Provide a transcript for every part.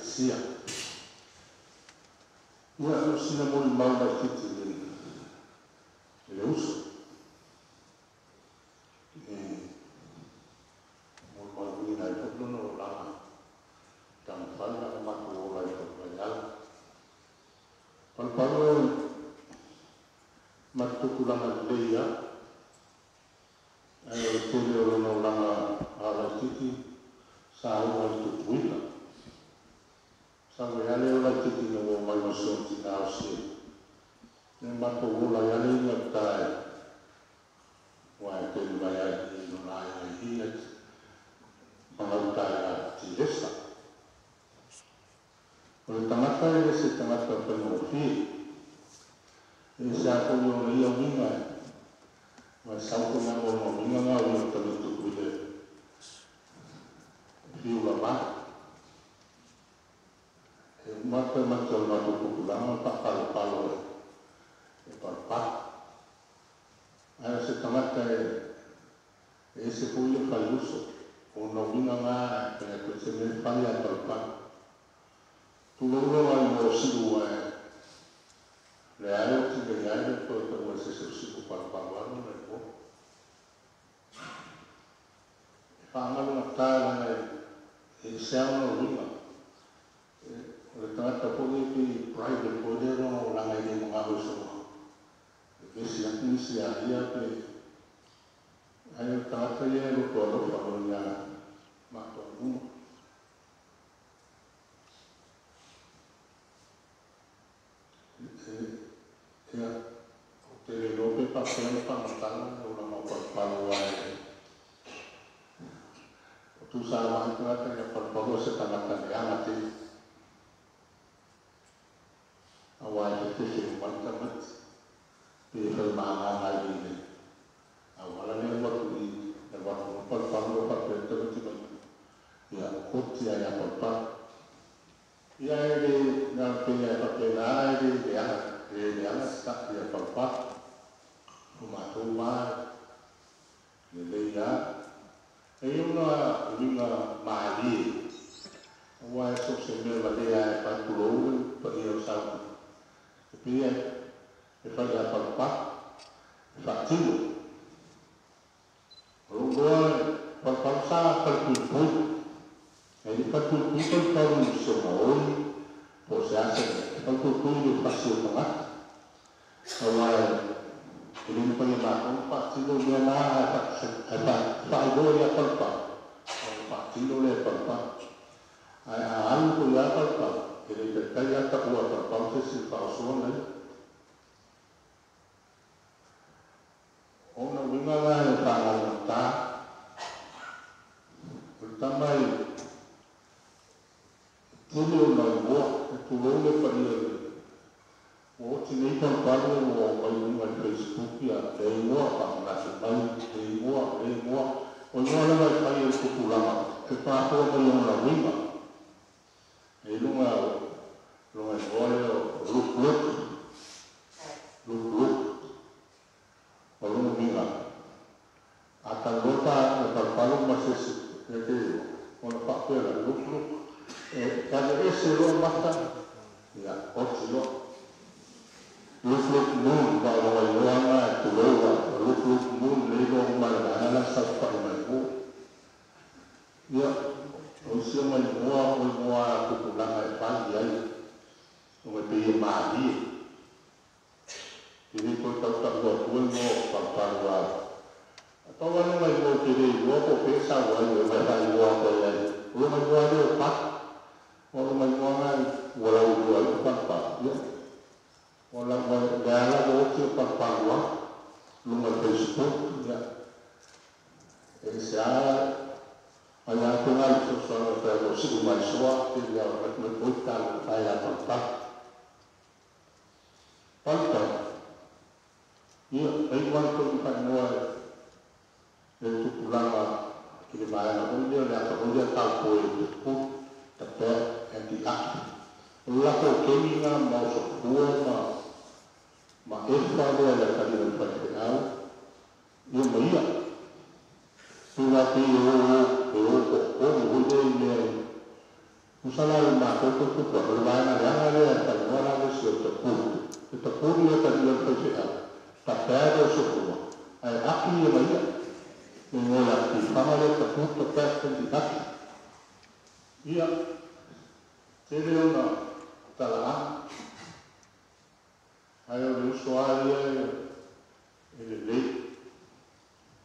sia. Ia no sina mo mau mai titi le uso. Mo mau ni nai ko no la. Kam fai na ma ko lai ko lai. Pal matuku langa leia tele o no langa ala titi sa o tutuina sa o yale o la titi no mai maso tina o se ne mako o la yale ni tai wa te vai ai no la ai hina ma tai a ti lesa o tamata e se tamata pe no fi e sa ko yo ia minga ma sa ko na o minga na o ta tu kuile fiu la ma e mata mata na tu ku la ma pa palo e pa ai se tamata e se ko yo fa uso o no minga na pe ko se me fa ya pa tu lo ai mo siu le ayo ti le ayo to to se se ko pa no le ko fa ma no ta na e se no ringa le ta ta po ni private po de no la ngai ni mo so e si anti si aria pe ayo ta ta ye lo ko lo fa no ya ma to no ya te lo pe pa se pa matana o la mo pa lo ai tu sa ma ta ta ya pa lo se ta matana ya mate awai te se ma ta mat pe pe ma na ai ni awala ne mo tu ni e wa mo pa lo pa pe te ti ma ya ko ti ya pa ya e na pe ya pa pe na e ya e ana sta ya pa uma toma le ya e una mali wa so se me va le ya pa tu lo pa io sa e pia e fa ya pa fa tu lo sa pa tu e di pa tu pa un so mo po se hace pa tu fa si o awal ini punya bakal pak cilo dia lah pak ibu ya pak cilo le pak alu tu ya pak jadi terkaya tak buat pak sesi pausuan ni orang bunga lah yang tangan tak pertama cilo nak buat itu le pak dia o ti nei pa palo o mai un Facebook ya e mo pa na se mai e mo o no la vai fai el populama e pa ko mo no la riba e lunga lo look o lo minga ata lota e pa palo ma se te o la pa pela look e ka ese lo mata ya o ti lo look moon ba lo nga tu lo look moon le lo ma na sa pa mai ko ya o se mai mo ku la mai pa ya o me pe ma di ini ko ta ta lo mo pa wa to wa no mai mo ke ri wo ko pe sa wa yo mai pa wo ko ya wo mai wo le pa wo mai mo nga wo la wo pa ya wala gala mo ti papalwa luma Facebook ya esa ala ko ngai so so pero si mai soa ti ya me puta ya papa ya ai wan ko pa mo e tu pulama ki le mai na ko dia ya ko dia ta ko ku ta pe anti a la ko ke ni na ma so ma e fa lo la ka di pa te au yo mai tu la ti o ko mo de ne Usala ma ko ko ko ko la na ya na ya ta no la de so to pu. To pu ni ta ni ko se a. Ta pa do so ko. Ai aki ya mai. Ni la ki fa ma le ta pu to pa ko di aki. Ia. Te le ona ta la. Ai o le so a ia ele le.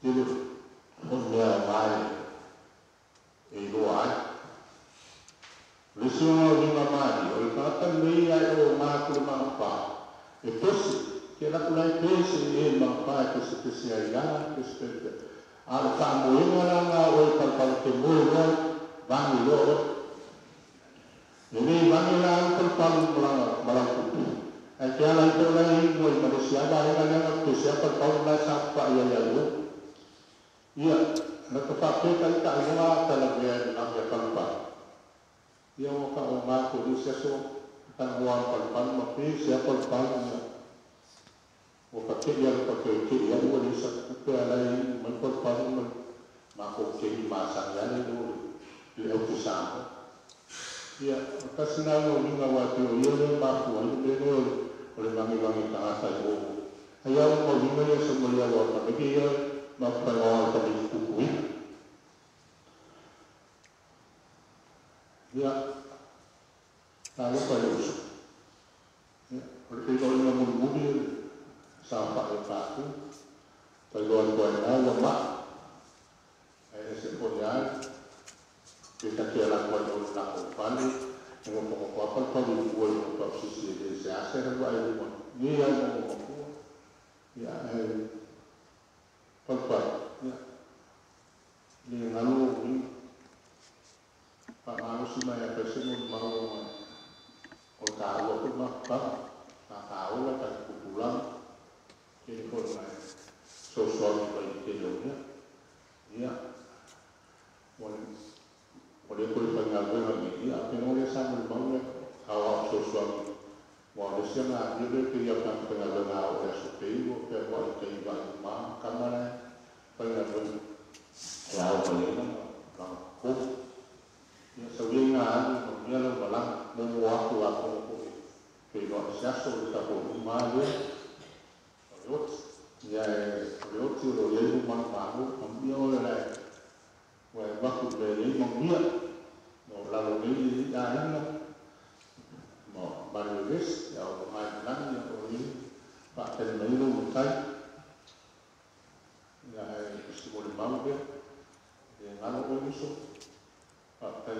Te le o mea mai. E lo ai. Lesionga vinga mari, o i kata mei ai o mākuru māpā. E tosi, ke laku lai pēse e māpā e kese kese ai ana, kese kese. Ala ka moenga ranga o i kalpala ke moe roi, vangi loo. E nei vangi ranga kalpala malang kutu. Ai ke ala i tō lai ingo i maresiaba e nganga kese a kalpala lai sāpa i ai ai o. Ia, na ka whapeka i ka ingoa tala mea i nāmia kalpala. Ia o ka o ngā ko risia so ka ngā palpal ma pe sia palpal ia o ka ke ia ka ke ia o risia ka alai ma palpal ma ko ke ma sa ia le le o tu sa ia ka sina o ninga wa te o ia le ma ko ai le o le mangi ka sa o ia o mo ninga ia so mo ia o ka ke ia ma pa o ka ni ku ku ia ta lo pa lo so o le ko ina mo mudi sa pa e pa ku pa lo an ko na lo ma e se po ya ke ta ke la ko lo na ko pa ni mo ko ko pa pa lo ko lo pa si si de se a se ro ai mo ni ya mo ko ya e pa ya ni na lo ni pa ma si ma ya pa se mo ma o tāua ko maka, nā tāua ka kukulang, ke ko mai so so pa i te lonia. Ia, o le ko i whangawenga me ia, pe no le sa mo maunga, hawa so so mo le sia ngā ile ke ia whangawenga o le so peigo, pe wa i te iwa i mā, kamara, whangawenga, e au pa lena, ka ko. Ia sa winga ani, mo mia lo malang, mo aku ke lo siaso le ta ko ma le o ya le o ti lo le mo ma mo mi o le wa ba ku le le mo mia no la lo le ya ina mo ba le ves ya o ma na ya o le pa te me lo mo tai ya si mo le ma mo e ngalo o so pa te